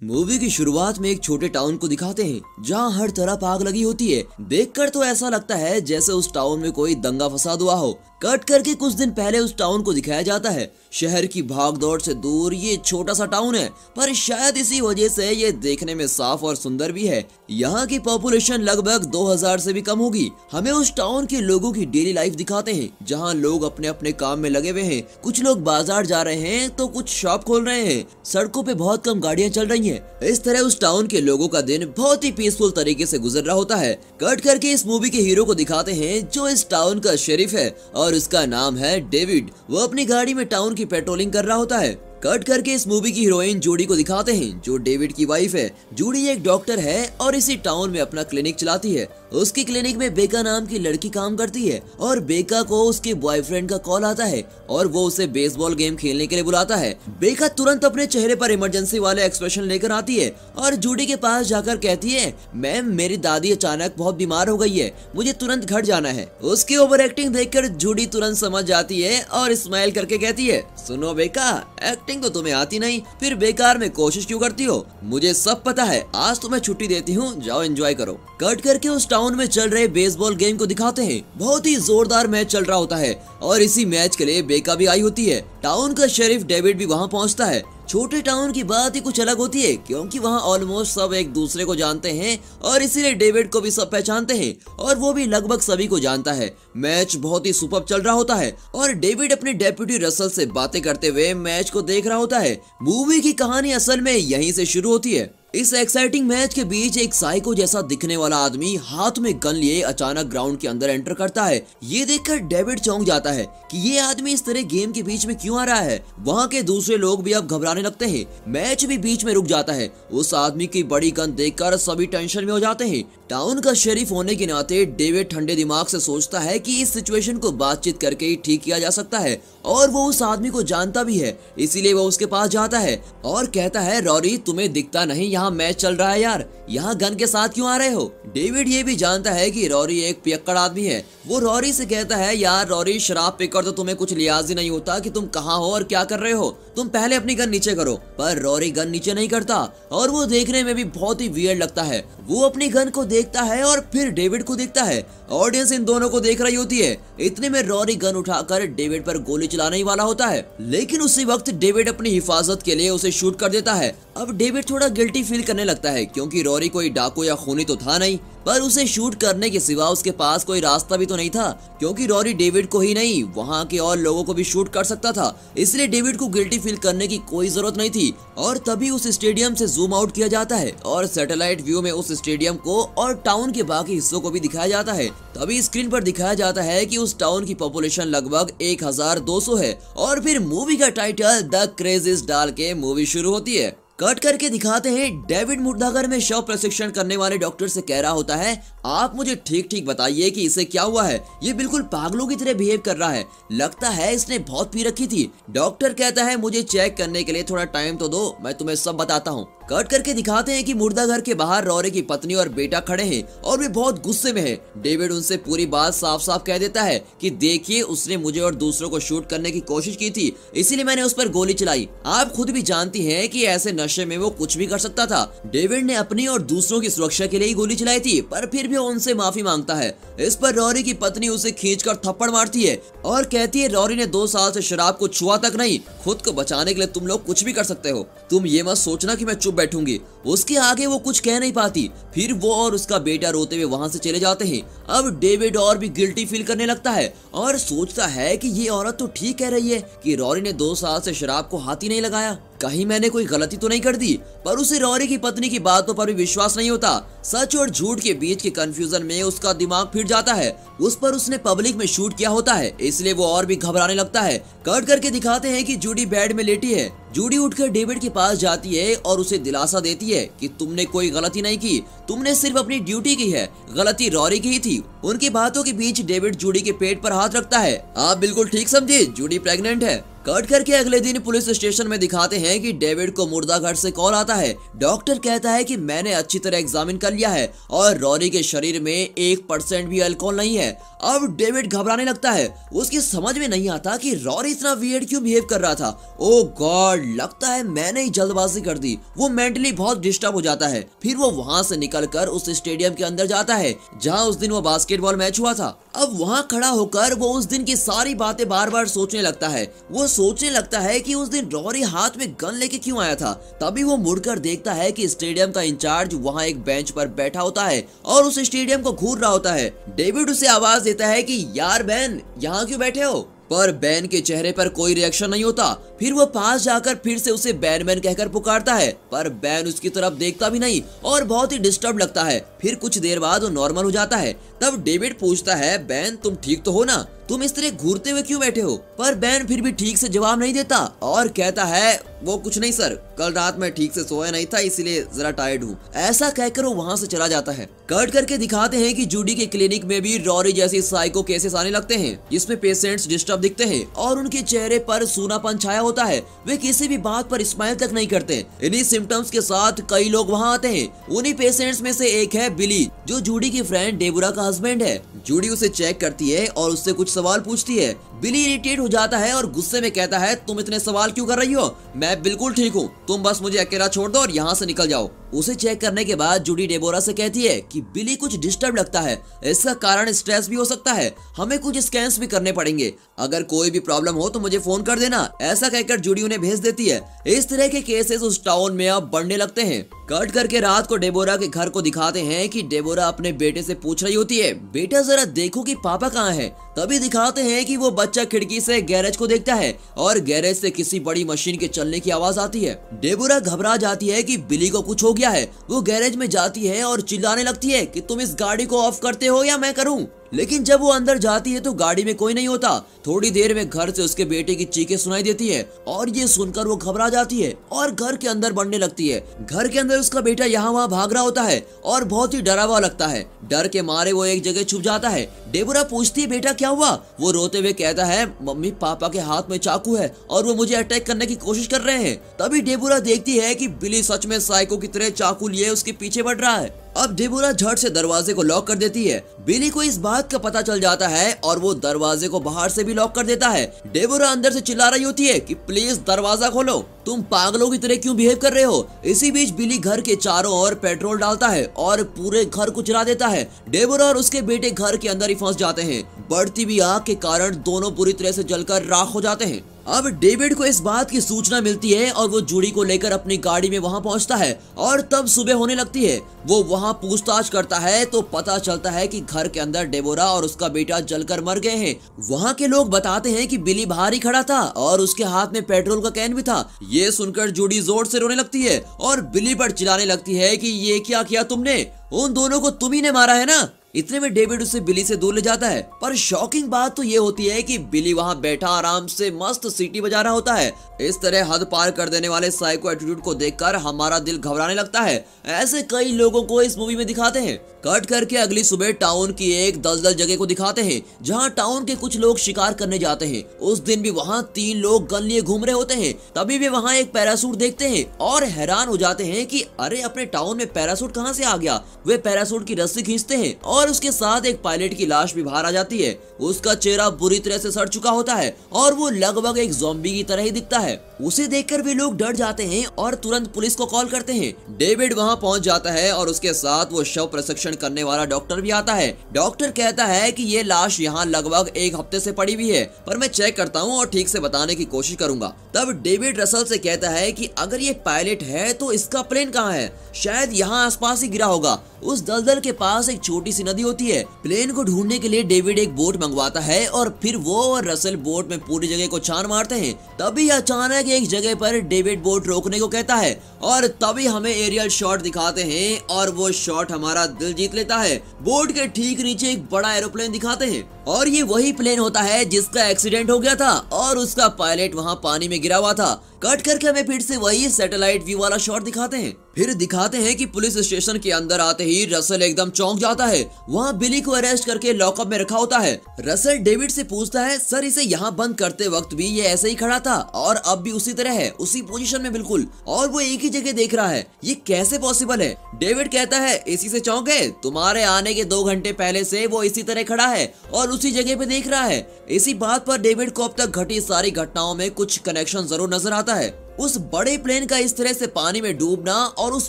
Movie की शुरुआत में एक छोटे टाउन को दिखाते हैं जहां हर तरफ आग लगी होती है। देखकर तो ऐसा लगता है जैसे उस टाउन में कोई दंगा फसाद हुआ हो। कट करके कुछ दिन पहले उस टाउन को दिखाया जाता है। शहर की भागदौड़ से दूर ये छोटा सा टाउन है, पर शायद इसी वजह से ये देखने में साफ और सुंदर भी है। यहाँ की पॉपुलेशन लगभग 2000 से भी कम होगी। हमें उस टाउन के लोगों की डेली लाइफ दिखाते हैं जहाँ लोग अपने अपने काम में लगे हुए हैं। कुछ लोग बाजार जा रहे हैं तो कुछ शॉप खोल रहे हैं। सड़कों पे बहुत कम गाड़ियाँ चल रही हैं। इस तरह उस टाउन के लोगों का दिन बहुत ही पीसफुल तरीके से गुजर रहा होता है। कट करके इस मूवी के हीरो को दिखाते हैं जो इस टाउन का शेरिफ है और उसका नाम है डेविड। वो अपनी गाड़ी में टाउन की पेट्रोलिंग कर रहा होता है। कट करके इस मूवी की हीरोइन जूडी को दिखाते हैं जो डेविड की वाइफ है। जूडी एक डॉक्टर है और इसी टाउन में अपना क्लिनिक चलाती है। उसकी क्लिनिक में बेका नाम की लड़की काम करती है और बेका को उसके बॉयफ्रेंड का कॉल आता है और वो उसे बेसबॉल गेम खेलने के लिए बुलाता है। बेका तुरंत अपने चेहरे पर इमरजेंसी वाले एक्सप्रेशन लेकर आती है और जूडी के पास जाकर कहती है, मैम मेरी दादी अचानक बहुत बीमार हो गई है, मुझे तुरंत घर जाना है। उसकी ओवर एक्टिंग देखकर जूडी तुरंत समझ जाती है और स्माइल करके कहती है, सुनो बेका, एक्टिंग तो तुम्हें आती नहीं, फिर बेकार में कोशिश क्यों करती हो? मुझे सब पता है, आज तुम्हें छुट्टी देती हूँ, जाओ एंजॉय करो। कट करके उस टाउन में चल रहे बेसबॉल गेम को दिखाते हैं। बहुत ही जोरदार मैच चल रहा होता है और इसी मैच के लिए बेका भी आई होती है। टाउन का शेरिफ डेविड भी वहाँ पहुँचता है। छोटे टाउन की बात ही कुछ अलग होती है क्योंकि वहाँ ऑलमोस्ट सब एक दूसरे को जानते हैं और इसीलिए डेविड को भी सब पहचानते हैं और वो भी लगभग सभी को जानता है। मैच बहुत ही सुपर्ब चल रहा होता है और डेविड अपने डेप्यूटी रसल से बातें करते हुए मैच को देख रहा होता है। मूवी की कहानी असल में यहीं से शुरू होती है। इस एक्साइटिंग मैच के बीच एक साइको जैसा दिखने वाला आदमी हाथ में गन लिए अचानक ग्राउंड के अंदर एंटर करता है। ये देखकर डेविड चौंक जाता है कि ये आदमी इस तरह गेम के बीच में क्यों आ रहा है। वहाँ के दूसरे लोग भी अब घबराने लगते हैं। मैच भी बीच में रुक जाता है। उस आदमी की बड़ी गन देखकर सभी टेंशन में हो जाते हैं। टाउन का शेरिफ होने के नाते डेविड ठंडे दिमाग से सोचता है कि इस सिचुएशन को बातचीत करके ही ठीक किया जा सकता है और वो उस आदमी को जानता भी है, इसीलिए वो उसके पास जाता है और कहता है, रॉरी तुम्हें दिखता नहीं यहाँ मैच चल रहा है यार, यहाँ गन के साथ क्यों आ रहे हो? डेविड ये भी जानता है कि रॉरी एक पियक्कड़ आदमी है। वो रॉरी से कहता है, यार रॉरी शराब पीकर तो तुम्हें कुछ लिहाज ही नहीं होता कि तुम कहाँ हो और क्या कर रहे हो, तुम पहले अपनी गन नीचे करो। पर रॉरी गन नीचे नहीं करता और वो देखने में भी बहुत ही वियर्ड लगता है। वो अपनी गन को देखता है और फिर डेविड को देखता है। ऑडियंस इन दोनों को देख रही होती है। इतने में रॉरी गन उठाकर डेविड पर गोली चलाने ही वाला होता है, लेकिन उसी वक्त डेविड अपनी हिफाजत के लिए उसे शूट कर देता है। अब डेविड थोड़ा गिल्टी फील करने लगता है क्योंकि रॉरी कोई डाकू या खूनी तो था नहीं, पर उसे शूट करने के सिवा उसके पास कोई रास्ता भी तो नहीं था क्योंकि रॉरी डेविड को ही नहीं वहाँ के और लोगों को भी शूट कर सकता था। इसलिए डेविड को गिल्टी फील करने की कोई जरूरत नहीं थी। और तभी उस स्टेडियम से जूम आउट किया जाता है और सैटेलाइट व्यू में उस स्टेडियम को और टाउन के बाकी हिस्सों को भी दिखाया जाता है। तभी स्क्रीन पर दिखाया जाता है कि उस टाउन की पॉपुलेशन लगभग 1200 है और फिर मूवी का टाइटल द क्रेजीज डाल के मूवी शुरू होती है। कट करके दिखाते हैं डेविड मुर्दाघर में शव प्रशिक्षण करने वाले डॉक्टर से कह रहा होता है, आप मुझे ठीक ठीक बताइए कि इसे क्या हुआ है, ये बिल्कुल पागलों की तरह बिहेव कर रहा है, लगता है इसने बहुत पी रखी थी। डॉक्टर कहता है, मुझे चेक करने के लिए थोड़ा टाइम तो दो, मैं तुम्हें सब बताता हूँ। कट करके दिखाते हैं कि मुर्दाघर के बाहर रॉरी की पत्नी और बेटा खड़े हैं और वे बहुत गुस्से में हैं। डेविड उनसे पूरी बात साफ साफ कह देता है कि देखिए उसने मुझे और दूसरों को शूट करने की कोशिश की थी, इसीलिए मैंने उस पर गोली चलाई। आप खुद भी जानती हैं कि ऐसे नशे में वो कुछ भी कर सकता था। डेविड ने अपनी और दूसरों की सुरक्षा के लिए ही गोली चलाई थी, पर फिर भी उनसे माफी मांगता है। इस पर रॉरी की पत्नी उसे खींचकर थप्पड़ मारती है और कहती है, रॉरी ने 2 साल से शराब को छुआ तक नहीं, खुद को बचाने के लिए तुम लोग कुछ भी कर सकते हो, तुम ये मत सोचना कि मैं चुप बैठूंगी। उसके आगे वो कुछ कह नहीं पाती। फिर वो और उसका बेटा रोते हुए वहां से चले जाते हैं। अब डेविड और भी गिल्टी फील करने लगता है और सोचता है कि ये औरत तो ठीक कह रही है कि रॉरी ने 2 साल से शराब को हाथ ही नहीं लगाया, कहीं मैंने कोई गलती तो नहीं कर दी। पर उसे रॉरी की पत्नी की बातों पर भी विश्वास नहीं होता। सच और झूठ के बीच के कंफ्यूजन में उसका दिमाग फिर जाता है। उस पर उसने पब्लिक में शूट किया होता है, इसलिए वो और भी घबराने लगता है। कट करके दिखाते हैं कि जूडी बेड में लेटी है। जूडी उठकर डेविड के पास जाती है और उसे दिलासा देती है कि तुमने कोई गलती नहीं की, तुमने सिर्फ अपनी ड्यूटी की है, गलती रॉरी की ही थी। उनकी बातों के बीच डेविड जूडी के पेट पर हाथ रखता है। आप बिल्कुल ठीक समझे, जूडी प्रेग्नेंट है। कट करके अगले दिन पुलिस स्टेशन में दिखाते हैं कि डेविड को मुर्दा घर से कॉल आता है। डॉक्टर कहता है कि मैंने अच्छी तरह एग्जामिन कर लिया है और रॉरी के शरीर में 1% भी अल्कोहल नहीं है। अब डेविड घबराने लगता है। उसकी समझ में नहीं आता कि रॉरी इतना वियर्ड क्यों बिहेव कर रहा था। ओ गॉड, लगता है मैंने ही जल्दबाजी कर दी। वो मेंटली बहुत डिस्टर्ब हो जाता है। फिर वो वहाँ से निकलकर उस स्टेडियम के अंदर जाता है जहाँ उस दिन वो बास्केटबॉल मैच हुआ था। अब वहाँ खड़ा होकर वो उस दिन की सारी बातें बार बार सोचने लगता है। वो सोचने लगता है कि उस दिन रॉरी हाथ में गन लेके क्यों आया था। तभी वो मुड़कर देखता है कि स्टेडियम का इंचार्ज वहाँ एक बेंच पर बैठा होता है और उस स्टेडियम को घूर रहा होता है। डेविड उसे आवाज देता है कि यार बैन, यहाँ क्यों बैठे हो, पर बैन के चेहरे पर कोई रिएक्शन नहीं होता। फिर वो पास जाकर फिर से उसे बैन बैन कहकर पुकारता है, पर बैन उसकी तरफ देखता भी नहीं और बहुत ही डिस्टर्ब लगता है। फिर कुछ देर बाद वो नॉर्मल हो जाता है। तब डेविड पूछता है, बैन तुम ठीक तो हो ना, तुम इस तरह घूरते हुए क्यों बैठे हो। पर बैन फिर भी ठीक से जवाब नहीं देता और कहता है, वो कुछ नहीं सर, कल रात में ठीक से सोया नहीं था इसलिए जरा टायर्ड हूँ। ऐसा कहकर वो वहाँ से चला जाता है। कट करके दिखाते हैं कि जूडी के क्लिनिक में भी रॉरी जैसी साइको केसेस आने लगते हैं जिसमें पेशेंट्स डिस्टर्ब दिखते हैं और उनके चेहरे पर सूनापन छाया होता है। वे किसी भी बात पर स्माइल तक नहीं करते। इन्हीं सिम्टम्स के साथ कई लोग वहाँ आते हैं। उन्हीं पेशेंट्स में से एक है बिली, जो जूडी की फ्रेंड डेबोरा का हस्बैंड है। जूडी उसे चेक करती है और उससे कुछ सवाल पूछती है। बिली इरिटेट हो जाता है और गुस्से में कहता है, तुम इतने सवाल क्यों कर रही हो, मैं बिल्कुल ठीक हूँ, तुम बस मुझे अकेला छोड़ दो और यहाँ से निकल जाओ। उसे चेक करने के बाद जूडी डेबोरा से कहती है कि बिली कुछ डिस्टर्ब लगता है, इसका कारण स्ट्रेस भी हो सकता है, हमें कुछ स्कैन्स भी करने पड़ेंगे, अगर कोई भी प्रॉब्लम हो तो मुझे फोन कर देना। ऐसा कहकर जूडी उन्हें भेज देती है। इस तरह के केसेस उस टाउन में अब बढ़ने लगते हैं। कट करके रात को डेबोरा के घर को दिखाते हैं कि डेबोरा अपने बेटे से पूछ रही होती है, बेटा जरा देखो कि पापा कहाँ है। तभी दिखाते हैं कि वो बच्चा खिड़की से गैरेज को देखता है और गैरेज से किसी बड़ी मशीन के चलने की आवाज आती है। डेबोरा घबरा जाती है कि बिली को कुछ हो गया है। वो गैरेज में जाती है और चिल्लाने लगती है कि तुम इस गाड़ी को ऑफ करते हो या मैं करूं। लेकिन जब वो अंदर जाती है तो गाड़ी में कोई नहीं होता। थोड़ी देर में घर से उसके बेटे की चीखें सुनाई देती है और ये सुनकर वो घबरा जाती है और घर के अंदर बढ़ने लगती है। घर के अंदर उसका बेटा यहाँ वहाँ भाग रहा होता है और बहुत ही डरा हुआ लगता है। डर के मारे वो एक जगह छुप जाता है। डेबोरा पूछती है, बेटा क्या हुआ। वो रोते हुए कहता है, मम्मी पापा के हाथ में चाकू है और वो मुझे अटैक करने की कोशिश कर रहे हैं। तभी डेबोरा देखती है कि बिली सच में साइको की तरह चाकू लिए उसके पीछे बढ़ रहा है। अब डेबोरा झट से दरवाजे को लॉक कर देती है। बिली को इस बात का पता चल जाता है और वो दरवाजे को बाहर से भी लॉक कर देता है। डेबोरा अंदर से चिल्ला रही होती है कि प्लीज दरवाजा खोलो, तुम पागलों की तरह क्यों बिहेव कर रहे हो। इसी बीच बिली घर के चारों ओर पेट्रोल डालता है और पूरे घर को जला देता है। डेबोरा और उसके बेटे घर के अंदर ही फंस जाते हैं। बढ़ती हुई आग के कारण दोनों बुरी तरह से जलकर राख हो जाते हैं। अब डेविड को इस बात की सूचना मिलती है और वो जूडी को लेकर अपनी गाड़ी में वहां पहुंचता है और तब सुबह होने लगती है। वो वहां पूछताछ करता है तो पता चलता है कि घर के अंदर डेबोरा और उसका बेटा जलकर मर गए हैं। वहां के लोग बताते हैं कि बिली बाहर ही खड़ा था और उसके हाथ में पेट्रोल का कैन भी था। ये सुनकर जूडी जोर से रोने लगती है और बिली पर चिल्लाने लगती है कि ये क्या किया तुमने, उन दोनों को तुम ही ने मारा है ना। इतने में डेविड उसे बिली से दूर ले जाता है। पर शॉकिंग बात तो ये होती है कि बिली वहां बैठा आराम से मस्त सीटी बजा रहा होता है। इस तरह हद पार कर देने वाले साइको एटीट्यूड को देखकर हमारा दिल घबराने लगता है। ऐसे कई लोगों को इस मूवी में दिखाते हैं। कट करके अगली सुबह टाउन की एक दलदल जगह को दिखाते हैं जहां टाउन के कुछ लोग शिकार करने जाते हैं। उस दिन भी वहां 3 लोग गन लिए घूम रहे होते हैं। तभी वे वहां एक पैरासूट देखते हैं और हैरान हो जाते हैं कि अरे अपने टाउन में पैरासूट कहां से आ गया। वे पैरासूट की रस्सी खींचते हैं और उसके साथ एक पायलट की लाश भी बाहर आ जाती है। उसका चेहरा बुरी तरह से सड़ चुका होता है और वो लगभग एक ज़ॉम्बी की तरह ही दिखता है। उसे देखकर वे लोग डर जाते हैं और तुरंत पुलिस को कॉल करते हैं। डेविड वहां पहुंच जाता है और उसके साथ वो शव प्रशिक्षण करने वाला डॉक्टर भी आता है। डॉक्टर कहता है कि ये लाश यहाँ लगभग 1 हफ्ते से पड़ी हुई है, पर मैं चेक करता हूँ और ठीक से बताने की कोशिश करूंगा। तब डेविड रसल से कहता है कि अगर ये पायलट है तो इसका प्लेन कहाँ है, शायद यहाँ आसपास ही गिरा होगा। उस दलदल के पास एक छोटी सी नदी होती है। प्लेन को ढूंढने के लिए डेविड एक बोट मंगवाता है और फिर वो और रसल बोट में पूरी जगह को छान मारते हैं। तभी अचानक एक जगह पर डेविड बोट रोकने को कहता है और तभी हमें एरियल शॉट दिखाते हैं और वो शॉट हमारा दिल जीत लेता है। बोट के ठीक नीचे एक बड़ा एरोप्लेन दिखाते हैं और ये वही प्लेन होता है जिसका एक्सीडेंट हो गया था और उसका पायलट वहाँ पानी में गिरा हुआ था। कट करके हमें फिर से वही सैटेलाइट व्यू वाला शॉट दिखाते हैं। फिर दिखाते हैं कि पुलिस स्टेशन के अंदर आते ही रसल एकदम चौंक जाता है। वहाँ बिली को अरेस्ट करके लॉकअप में रखा होता है। रसल डेविड से पूछता है, सर इसे यहाँ बंद करते वक्त भी ये ऐसे ही खड़ा था और अब भी उसी तरह है, उसी पोजीशन में बिल्कुल, और वो एक ही जगह देख रहा है, ये कैसे पॉसिबल है? डेविड कहता है, इसी से चौंक गए, तुम्हारे आने के 2 घंटे पहले से वो इसी तरह खड़ा है और उसी जगह पे देख रहा है। इसी बात पर डेविड को अब तक घटी सारी घटनाओं में कुछ कनेक्शन जरूर नजर आता है। उस बड़े प्लेन का इस तरह से पानी में डूबना और उस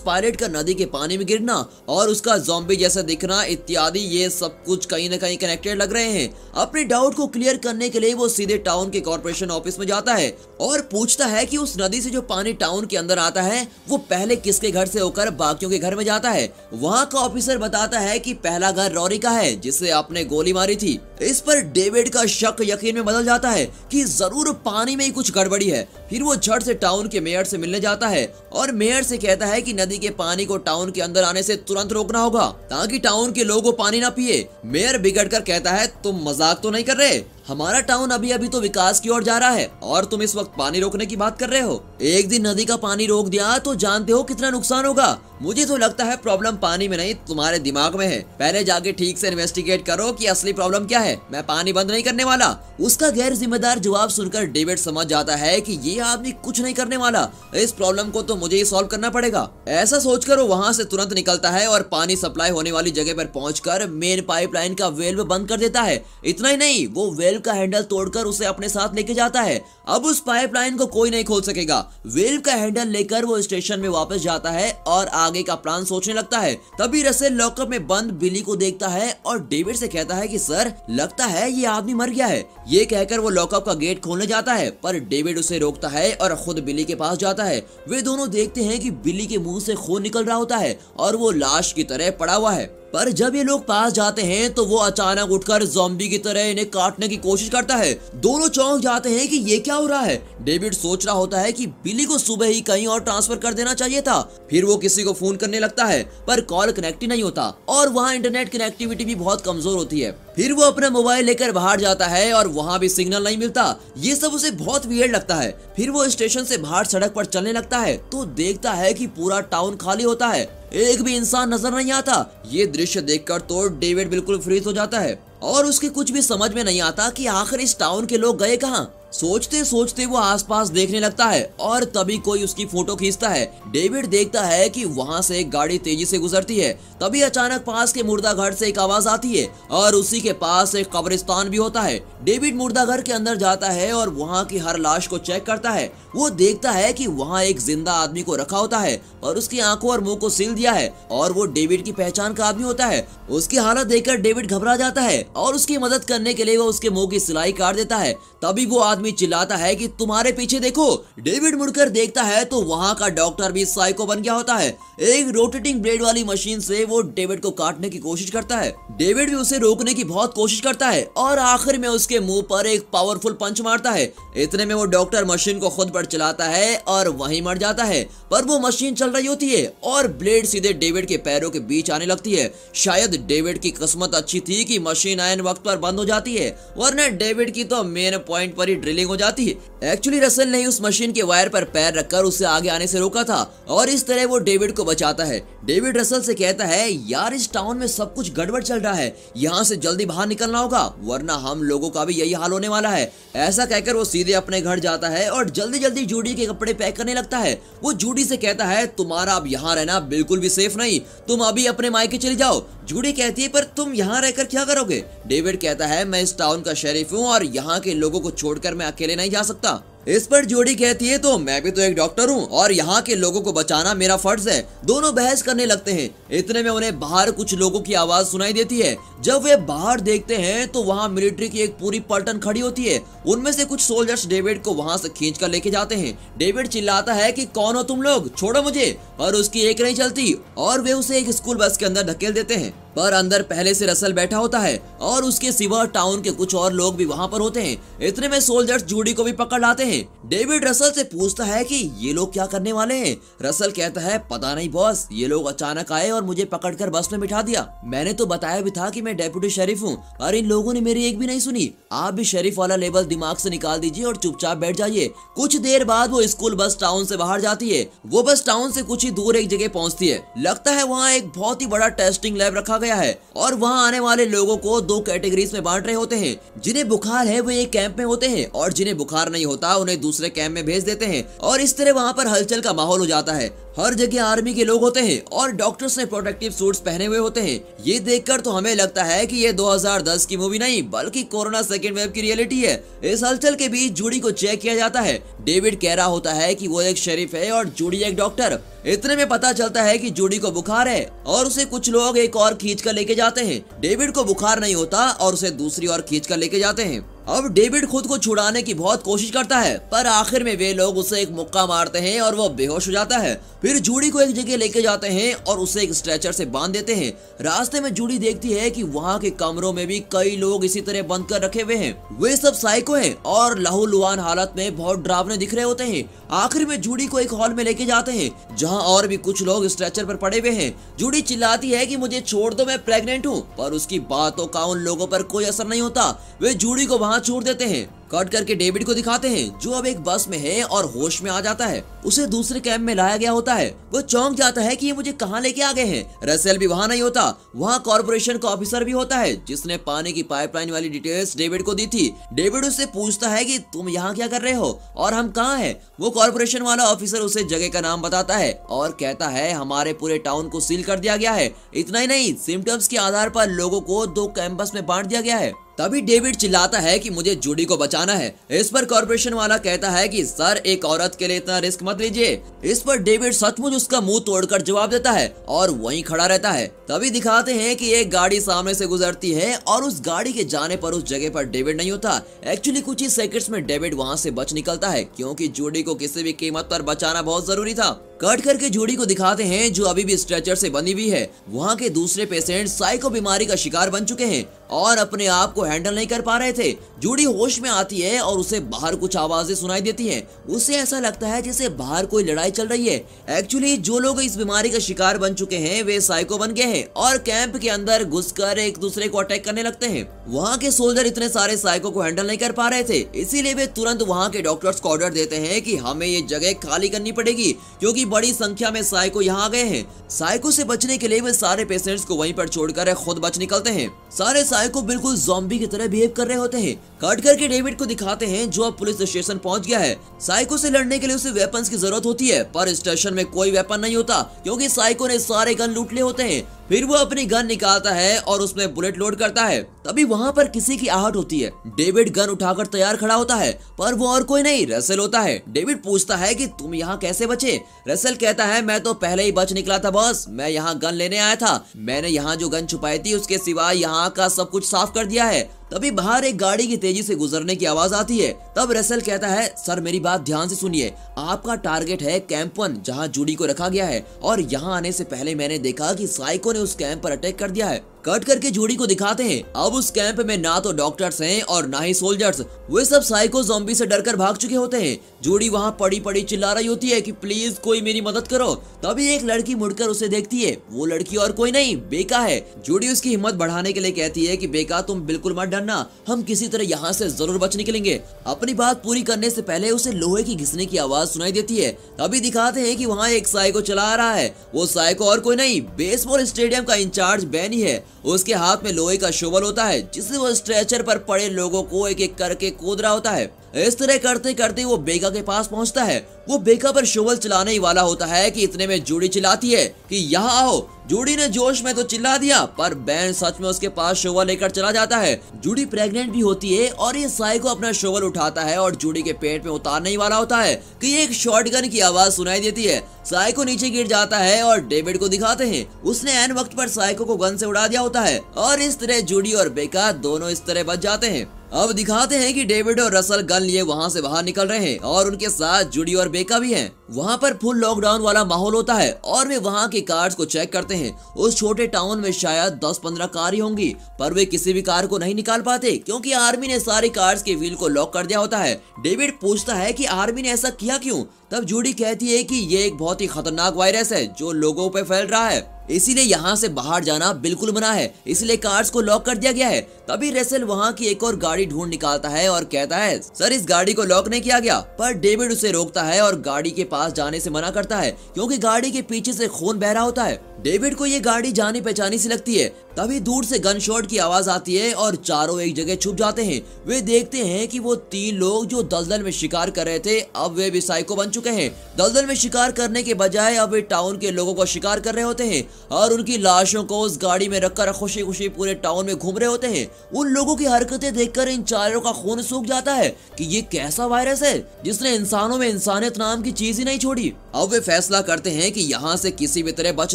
पायलट का नदी के पानी में गिरना और उसका ज़ॉम्बी जैसा दिखना इत्यादि, ये सब कुछ कहीं न कहीं कनेक्टेड लग रहे हैं। अपने डाउट को क्लियर करने के लिए वो सीधे टाउन के कॉर्पोरेशन ऑफिस में जाता है और पूछता है कि उस नदी से जो पानी टाउन के अंदर आता है वो पहले किसके घर से होकर बाकियों के घर में जाता है। वहाँ का ऑफिसर बताता है कि पहला घर रॉरी का है जिसे आपने गोली मारी थी। इस पर डेविड का शक यकीन में बदल जाता है कि जरूर पानी में ही कुछ गड़बड़ी है। फिर वो झट से टाउन के मेयर से मिलने जाता है और मेयर से कहता है कि नदी के पानी को टाउन के अंदर आने से तुरंत रोकना होगा ताकि टाउन के लोग वो पानी ना पिए। मेयर बिगड़कर कहता है, तुम मजाक तो नहीं कर रहे? हमारा टाउन अभी अभी तो विकास की ओर जा रहा है और तुम इस वक्त पानी रोकने की बात कर रहे हो। एक दिन नदी का पानी रोक दिया तो जानते हो कितना नुकसान होगा। मुझे तो लगता है प्रॉब्लम पानी में नहीं तुम्हारे दिमाग में है। पहले जाके ठीक से इन्वेस्टिगेट करो कि असली प्रॉब्लम क्या है। मैं पानी बंद नहीं करने वाला। उसका गैर जिम्मेदार जवाब सुनकर डेविड समझ जाता है कि ये आदमी कुछ नहीं करने वाला, इस प्रॉब्लम को तो मुझे ही सॉल्व करना पड़ेगा। ऐसा सोचकर वो वहाँ से तुरंत निकलता है और पानी सप्लाई होने वाली जगह पर पहुंचकर मेन पाइपलाइन का वेल्व बंद कर देता है। इतना ही नहीं, वो वेल्व का हैंडल तोड़कर उसे अपने साथ लेके जाता है। अब उस पाइपलाइन को कोई नहीं खोल सकेगा। वेल्व का हैंडल लेकर वो स्टेशन में वापस जाता है और आगे का प्लान सोचने लगता है। तभी रसेल लॉकअप में बंद बिली को देखता है और डेविड से कहता है कि सर, लगता है ये आदमी मर गया है। ये कहकर वो लॉकअप का गेट खोलने जाता है पर डेविड उसे रोकता है और खुद बिली के पास जाता है। वे दोनों देखते हैं कि बिली के मुंह से खून निकल रहा होता है और वो लाश की तरह पड़ा हुआ है। पर जब ये लोग पास जाते हैं तो वो अचानक उठकर ज़ॉम्बी की तरह इन्हें काटने की कोशिश करता है। दोनों चौंक जाते हैं कि ये क्या हो रहा है। डेविड सोच रहा होता है कि बिली को सुबह ही कहीं और ट्रांसफर कर देना चाहिए था। फिर वो किसी को फोन करने लगता है पर कॉल कनेक्ट ही नहीं होता और वहाँ इंटरनेट कनेक्टिविटी भी बहुत कमजोर होती है। फिर वो अपना मोबाइल लेकर बाहर जाता है और वहाँ भी सिग्नल नहीं मिलता। ये सब उसे बहुत वियर्ड लगता है। फिर वो स्टेशन से बाहर सड़क पर चलने लगता है तो देखता है कि पूरा टाउन खाली होता है, एक भी इंसान नजर नहीं आता। ये दृश्य देखकर तो डेविड बिल्कुल फ्रीज हो जाता है और उसके कुछ भी समझ में नहीं आता कि आखिर इस टाउन के लोग गए कहाँ। सोचते सोचते वो आसपास देखने लगता है और तभी कोई उसकी फोटो खींचता है। डेविड देखता है कि वहाँ से एक गाड़ी तेजी से गुजरती है। तभी अचानक पास के मुर्दा घर से एक आवाज आती है और उसी के पास एक कब्रिस्तान भी होता है। डेविड मुर्दा घर के अंदर जाता है और वहाँ की हर लाश को चेक करता है। वो देखता है कि वहाँ एक जिंदा आदमी को रखा होता है और उसकी आंखों और मुंह को सील दिया है और वो डेविड की पहचान का आदमी होता है। उसकी हालत देखकर डेविड घबरा जाता है और उसकी मदद करने के लिए वो उसके मुंह की सिलाई काट देता है। तभी वो आदमी चिल्लाता है कि तुम्हारे पीछे देखो। डेविड मुड़कर देखता है तो वहाँ का डॉक्टर भी साइको बन गया होता है। एक रोटेटिंग ब्लेड वाली मशीन से वो डेविड को काटने की कोशिश करता है। डेविड भी उसे रोकने की बहुत कोशिश करता है और आखिर में उसके मुंह पर एक पावरफुल पंच मारता है। इतने में वो डॉक्टर मशीन को खुद पर चलाता है और वहीं मर जाता है। पर वो मशीन चल रही होती है और ब्लेड सीधे डेविड के पैरों के बीच आने लगती है। शायद डेविड की किस्मत अच्छी थी कि मशीन आयन वक्त पर बंद हो जाती है, वरना डेविड की तो मेन पॉइंट पर ही ड्रिलिंग हो जाती है। एक्चुअली रसेल ने उस मशीन के वायर पर पैर रखकर उसे आगे आने से रोका था और इस तरह वो डेविड को बचाता है। डेविड रसेल से कहता है, यार इस टाउन में सब कुछ गड़बड़ चल रहा है, यहाँ से जल्दी बाहर निकलना होगा वरना हम लोगों का भी यही हाल होने वाला है। ऐसा कहकर वो सीधे अपने घर जाता है और जल्दी जल्दी जूडी के कपड़े पैक करने लगता है। वो जूडी से कहता है, तुम्हारा अब यहाँ रहना बिल्कुल भी सेफ नहीं, तुम अभी अपने मायके चली जाओ। जूडी कहती है, पर तुम यहाँ रहकर क्या करोगे? डेविड कहता है, मैं इस टाउन का शेरिफ हूँ और यहाँ के लोगों को छोड़कर मैं अकेले नहीं जा सकता। इस पर जोडी कहती है, तो मैं भी तो एक डॉक्टर हूँ और यहाँ के लोगों को बचाना मेरा फर्ज है। दोनों बहस करने लगते हैं। इतने में उन्हें बाहर कुछ लोगों की आवाज सुनाई देती है। जब वे बाहर देखते हैं तो वहाँ मिलिट्री की एक पूरी पलटन खड़ी होती है। उनमें से कुछ सोल्जर्स डेविड को वहाँ से खींच कर लेके जाते हैं। डेविड चिल्लाता है कि कौन हो तुम लोग, छोड़ो मुझे, और उसकी एक नहीं चलती और वे उसे एक स्कूल बस के अंदर धकेल देते हैं। पर अंदर पहले से रसल बैठा होता है और उसके सिवा टाउन के कुछ और लोग भी वहाँ पर होते हैं। इतने में सोल्जर्स जूडी को भी पकड़ लाते हैं। डेविड रसल से पूछता है कि ये लोग क्या करने वाले हैं। रसल कहता है पता नहीं बॉस, ये लोग अचानक आए और मुझे पकड़कर बस में बिठा दिया। मैंने तो बताया भी था कि मैं डेप्यूटी शेरिफ हूँ, और इन लोगों ने मेरी एक भी नहीं सुनी। आप भी शेरिफ वाला लेबल दिमाग से निकाल दीजिए और चुपचाप बैठ जाइए। कुछ देर बाद वो स्कूल बस टाउन से बाहर जाती है। वो बस टाउन से कुछ ही दूर एक जगह पहुंचती है। लगता है वहाँ एक बहुत ही बड़ा टेस्टिंग लैब रखा गया है और वहाँ आने वाले लोगों को दो कैटेगरीज में बांट रहे होते हैं। जिन्हें बुखार है वो एक कैंप में होते हैं और जिन्हें बुखार नहीं होता उन्हें दूसरे कैंप में भेज देते हैं। और इस तरह वहाँ पर हलचल का माहौल हो जाता है। हर जगह आर्मी के लोग होते हैं और डॉक्टर्स ने प्रोटेक्टिव सूट्स पहने हुए होते हैं। ये देखकर तो हमें लगता है कि ये 2010 की मूवी नहीं बल्कि कोरोना सेकेंड वेव की रियलिटी है। इस हलचल के बीच जूडी को चेक किया जाता है। डेविड कह रहा होता है कि वो एक शेरिफ है और जूडी एक डॉक्टर। इतने में पता चलता है कि जूडी को बुखार है और उसे कुछ लोग एक और खींच कर लेके जाते हैं। डेविड को बुखार नहीं होता और उसे दूसरी ओर खींच कर लेके जाते हैं। अब डेविड खुद को छुड़ाने की बहुत कोशिश करता है, पर आखिर में वे लोग उसे एक मुक्का मारते हैं और वो बेहोश हो जाता है। फिर जूडी को एक जगह लेके जाते हैं और उसे एक स्ट्रेचर से बांध देते हैं। रास्ते में जूडी देखती है कि वहाँ के कमरों में भी कई लोग इसी तरह बंद कर रखे हुए हैं। वे सब साइको हैं और लहूलुहान हालत में बहुत डरावने दिख रहे होते हैं। आखिर में जूडी को एक हॉल में लेके जाते हैं जहाँ और भी कुछ लोग स्ट्रेचर पर पड़े हुए हैं। जूडी चिल्लाती है कि मुझे छोड़ दो, मैं प्रेग्नेंट हूँ, पर उसकी बातों का उन लोगों पर कोई असर नहीं होता। वे जूडी को वहाँ छोड़ देते हैं। कट करके डेविड को दिखाते हैं जो अब एक बस में है और होश में आ जाता है। उसे दूसरे कैंप में लाया गया होता है। वो चौंक जाता है कि ये मुझे कहाँ लेके आ गए हैं। रसेल भी वहाँ नहीं होता। वहाँ कॉर्पोरेशन का ऑफिसर भी होता है जिसने पानी की पाइपलाइन वाली डिटेल्स डेविड को दी थी। डेविड उससे पूछता है कि तुम यहाँ क्या कर रहे हो और हम कहाँ हैं। वो कॉर्पोरेशन वाला ऑफिसर उसे जगह का नाम बताता है और कहता है हमारे पूरे टाउन को सील कर दिया गया है। इतना ही नहीं, सिम्टम्स के आधार पर लोगों को दो कैंपस में बांट दिया गया है। तभी डेविड चिल्लाता है कि मुझे जूडी को बचाना है। इस पर कॉर्पोरेशन वाला कहता है कि सर, एक औरत के लिए इतना रिस्क मत लीजिए। इस पर डेविड सचमुच उसका मुंह तोड़कर जवाब देता है और वहीं खड़ा रहता है। तभी दिखाते हैं कि एक गाड़ी सामने से गुजरती है और उस गाड़ी के जाने पर उस जगह पर डेविड नहीं होता। एक्चुअली कुछ ही सेकंड्स में डेविड वहां से बच निकलता है क्योंकि जूडी को किसी भी कीमत पर बचाना बहुत जरूरी था। कट करके जूडी को दिखाते हैं जो अभी भी स्ट्रेचर से बंधी हुई है। वहाँ के दूसरे पेशेंट साइको बीमारी का शिकार बन चुके हैं और अपने आप को हैंडल नहीं कर पा रहे थे। जूडी होश में आती है और उसे बाहर कुछ आवाजें सुनाई देती हैं। उसे ऐसा लगता है जैसे बाहर कोई लड़ाई चल रही है। एक्चुअली जो लोग इस बीमारी का शिकार बन चुके हैं वे साइको बन गए हैं और कैंप के अंदर घुसकर एक दूसरे को अटैक करने लगते हैं। वहाँ के सोल्जर इतने सारे साइको को हैंडल नहीं कर पा रहे थे, इसीलिए वे तुरंत वहाँ के डॉक्टर्स को ऑर्डर देते हैं कि हमें ये जगह खाली करनी पड़ेगी क्योंकि बड़ी संख्या में साइको यहाँ आ गए हैं। साइको से बचने के लिए वे सारे पेशेंट्स को वहीं पर छोड़कर खुद बच निकलते हैं। सारे साइको बिल्कुल ज़ॉम्बी की तरह बिहेव कर रहे होते हैं। कट करके डेविड को दिखाते हैं जो अब पुलिस स्टेशन पहुंच गया है। साइको से लड़ने के लिए उसे वेपन्स की जरूरत होती है, पर स्टेशन में कोई वेपन नहीं होता क्योंकि साइको ने सारे गन लूट लिए होते हैं। फिर वो अपनी गन निकालता है और उसमें बुलेट लोड करता है। तभी वहाँ पर किसी की आहट होती है। डेविड गन उठाकर तैयार खड़ा होता है, पर वो और कोई नहीं रसेल होता है। डेविड पूछता है कि तुम यहाँ कैसे बचे। रसेल कहता है मैं तो पहले ही बच निकला था बॉस, मैं यहाँ गन लेने आया था। मैंने यहाँ जो गन छुपाई थी उसके सिवा यहाँ का सब कुछ साफ कर दिया है। तभी बाहर एक गाड़ी की तेजी से गुजरने की आवाज आती है। तब रसेल कहता है सर, मेरी बात ध्यान से सुनिए, आपका टारगेट है कैंप 1 जहाँ जूडी को रखा गया है और यहाँ आने से पहले मैंने देखा कि साइको ने उस कैंप पर अटैक कर दिया है। कट करके जूडी को दिखाते हैं। अब उस कैंप में ना तो डॉक्टर्स हैं और ना ही सोल्जर्स। वे सब साइको ज़ॉम्बी से डरकर भाग चुके होते हैं। जूडी वहाँ पड़ी पड़ी चिल्ला रही होती है कि प्लीज कोई मेरी मदद करो। तभी एक लड़की मुड़कर उसे देखती है। वो लड़की और कोई नहीं, बेका है। जूडी उसकी हिम्मत बढ़ाने के लिए कहती है कि बेका, तुम बिल्कुल मत डरना, हम किसी तरह यहाँ से जरूर बच निकलेंगे। अपनी बात पूरी करने से पहले उसे लोहे की घिसने की आवाज सुनाई देती है। तभी दिखाते हैं कि वहाँ एक साइको चला आ रहा है। वो साइको और कोई नहीं, बेसबॉल स्टेडियम का इंचार्ज बैनी है। उसके हाथ में लोहे का शोवल होता है जिससे वो स्ट्रेचर पर पड़े लोगों को एक एक करके कूद रहा होता है। इस तरह करते करते वो बेका के पास पहुंचता है। वो बेका पर शोवल चलाने ही वाला होता है कि इतने में जूडी चिल्लाती है कि यहाँ आओ। जूडी ने जोश में तो चिल्ला दिया, पर बैन सच में उसके पास शोवल लेकर चला जाता है। जूडी प्रेग्नेंट भी होती है और ये साइको अपना शोवल उठाता है और जूडी के पेट में उतारने ही वाला होता है कि एक शॉटगन की आवाज सुनाई देती है। साइको नीचे गिर जाता है और डेविड को दिखाते हैं। उसने ऐन वक्त पर साइको को गन से उड़ा दिया होता है और इस तरह जूडी और बेका दोनों इस तरह बच जाते हैं। अब दिखाते हैं कि डेविड और रसल गन लिए वहां से बाहर निकल रहे हैं और उनके साथ जूडी और बेका भी हैं। वहाँ पर फुल लॉकडाउन वाला माहौल होता है और वे वहाँ की कार्स को चेक करते हैं। उस छोटे टाउन में शायद 10-15 कार ही होंगी, पर वे किसी भी कार को नहीं निकाल पाते क्योंकि आर्मी ने सारी कार्स के व्हील को लॉक कर दिया होता है। डेविड पूछता है कि आर्मी ने ऐसा किया क्यों? तब जूडी कहती है कि ये एक बहुत ही खतरनाक वायरस है जो लोगों पे फैल रहा है, इसीलिए यहाँ से बाहर जाना बिल्कुल मना है, इसलिए कार्स को लॉक कर दिया गया है। तभी रेसल वहाँ की एक और गाड़ी ढूंढ निकालता है और कहता है सर इस गाड़ी को लॉक नहीं किया गया, पर डेविड उसे रोकता है और गाड़ी के पास जाने से मना करता है क्योंकि गाड़ी के पीछे से खून बह रहा होता है। डेविड को ये गाड़ी जानी पहचानी सी लगती है। तभी दूर से गन शॉट की आवाज आती है और चारों एक जगह छुप जाते हैं। वे देखते हैं कि वो 3 लोग जो दलदल में शिकार कर रहे थे अब वे भी साइको बन चुके हैं। दलदल में शिकार करने के बजाय अब वे टाउन के लोगों को शिकार कर रहे होते हैं और उनकी लाशों को उस गाड़ी में रखकर खुशी खुशी पूरे टाउन में घूम रहे होते हैं। उन लोगों की हरकतें देखकर इन चारों का खून सूख जाता है कि ये कैसा वायरस है जिसने इंसानों में इंसानियत नाम की चीज ही नहीं छोड़ी। अब वे फैसला करते हैं कि यहाँ से किसी भी तरह बच